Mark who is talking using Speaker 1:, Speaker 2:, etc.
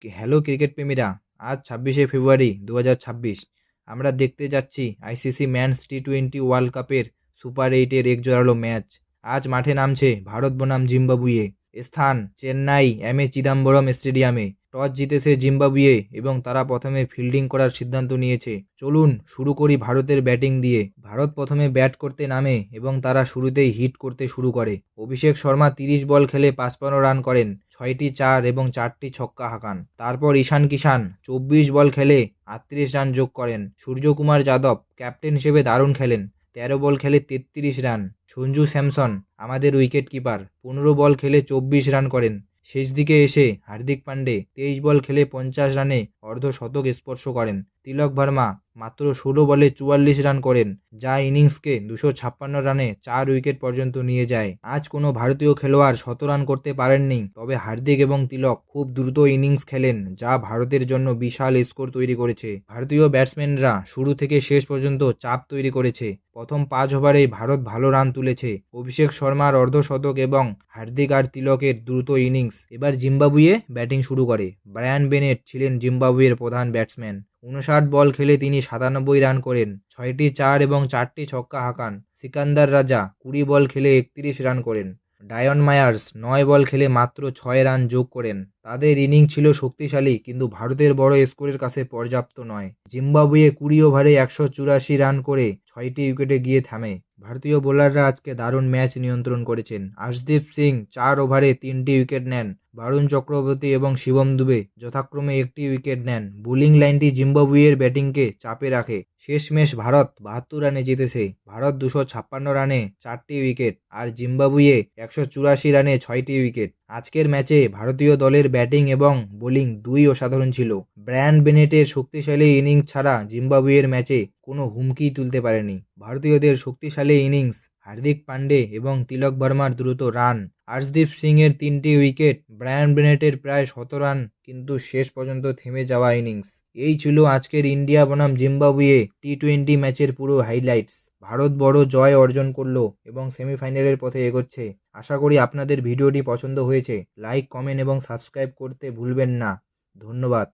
Speaker 1: Hello cricket প্রেমীরা, আজ ২৬শে ফেব্রুয়ারি ২০২৬ আমরা দেখতে যাচ্ছি আইসিসি ম্যানস টি-20 ওয়ার্ল্ড কাপের সুপার 8-এর এক জোরালো ম্যাচ। আজ মাঠে নামছে ভারত বনাম জিম্বাবুয়ে। স্থান চেন্নাই এম.এ চিদাম্বরম স্টেডিয়ামে। টস জিতেছে জিম্বাবুয়ে এবং তারা প্রথমে ফিল্ডিং করার সিদ্ধান্ত নিয়েছে। চলুন শুরু করি ভারতের ব্যাটিং দিয়ে। ভারত প্রথমে ব্যাট করতে নামে এবং তারা শুরুতেই হিট করতে শুরু করে। অভিষেক শর্মা ৩০ বল খেলে ৫৫ রান করেন, ৬টি চার এবং ৪টি ছক্কা হাঁকান। তারপর ঈশান কিষান ২৪ বল খেলে ৩৮ রান যোগ করেন। সূর্যকুমার যাদব ক্যাপ্টেন হিসেবে দারুণ খেলেন, ১৩ বল খেলে ৩৩ রান। সঞ্জু স্যামসন আমাদের উইকেট কিপার ১৫ বল খেলে ২৪ রান করেন। শেষ দিকে এসে হার্দিক পান্ডে ২৩ বল খেলে ৫০ রানে অর্ধশতক স্পর্শ করেন। তিলক ভার্মা মাত্র ১৬ বলে ৪৪ রান করেন, যা ইনিংসকে ২৫৬ রানে ৪ উইকেট পর্যন্ত নিয়ে যায়। আজ কোনো ভারতীয় খেলোয়াড় ১০০ রান করতে পারেননি, তবে হার্দিক এবং তিলক খুব দ্রুত ইনিংস খেলেন, যা ভারতের জন্য বিশাল স্কোর তৈরি করেছে। ভারতীয় ব্যাটসম্যানরা শুরু থেকে শেষ পর্যন্ত চাপ তৈরি করেছে। প্রথম ৫ ওভারেই ভারত ভালো রান তুলেছে। অভিষেক শর্মার অর্ধশতক এবং হার্দিক আর তিলকের দ্রুত ইনিংস। এবার জিম্বাবুয়ে ব্যাটিং শুরু করে। ব্রায়ান বেনেট ছিলেন জিম্বাবুয়ের প্রধান ব্যাটসম্যান। ৫৯ বল খেলে তিনি ৯৭ রান করেন, ৬টি চার এবং ৪টি ছক্কা হাঁকান। সিকান্দার রাজা ২০ বল খেলে ৩১ রান করেন। ডায়ন মায়ার্স ৯ বল খেলে মাত্র ৬ রান যোগ করেন। তাদের ইনিংস ছিল শক্তিশালী, কিন্তু ভারতের বড় স্কোরের কাছে পর্যাপ্ত নয়। জিম্বাবুয়ে ২০ ওভারে ১৮৪ রান করে ৬টি উইকেটে গিয়ে থামে। ভারতীয় বোলাররা আজকে দারুণ ম্যাচ নিয়ন্ত্রণ করেছেন। আর্শদীপ সিং ৪ ওভারে ৩টি উইকেট নেন। বরুণ চক্রবর্তী এবং শিবম দুবে যথাক্রমে ১টি উইকেট নেন। বোলিং লাইনটি জিম্বাবুয়ের ব্যাটিংকে চাপে রাখে। শেষমেশ ভারত ৭২ রানে জিতেছে। ভারত ২৫৬ রানে ৪টি উইকেট আর জিম্বাবুয়ে ১৮৪ রানে ৬টি উইকেট। আজকের ম্যাচে ভারতীয় দলের ব্যাটিং এবং বোলিং দুই অসাধারণ ছিল। ব্রায়ান বেনেটের শক্তিশালী ইনিংস ছাড়া জিম্বাবুয়ের ম্যাচে কোনো হুমকিই তুলতে পারেনি। ভারতীয়দের শক্তিশালী ইনিংস, হার্দিক পান্ডে এবং তিলক ভার্মার দ্রুত রান, আর্শদীপ সিংয়ের ৩টি উইকেট, ব্রায়ান বেনেটের প্রায় ১০০ রান, কিন্তু শেষ পর্যন্ত থেমে যাওয়া ইনিংস। এই ছিল আজকের ইন্ডিয়া বনাম জিম্বাবুয়ে টি-20 ম্যাচের পুরো হাইলাইটস। ভারত বড় জয় অর্জন করলো এবং সেমিফাইনালের পথে এগোচ্ছে। আশা করি আপনাদের ভিডিওটি পছন্দ হয়েছে। লাইক, কমেন্ট এবং সাবস্ক্রাইব করতে ভুলবেন না। ধন্যবাদ।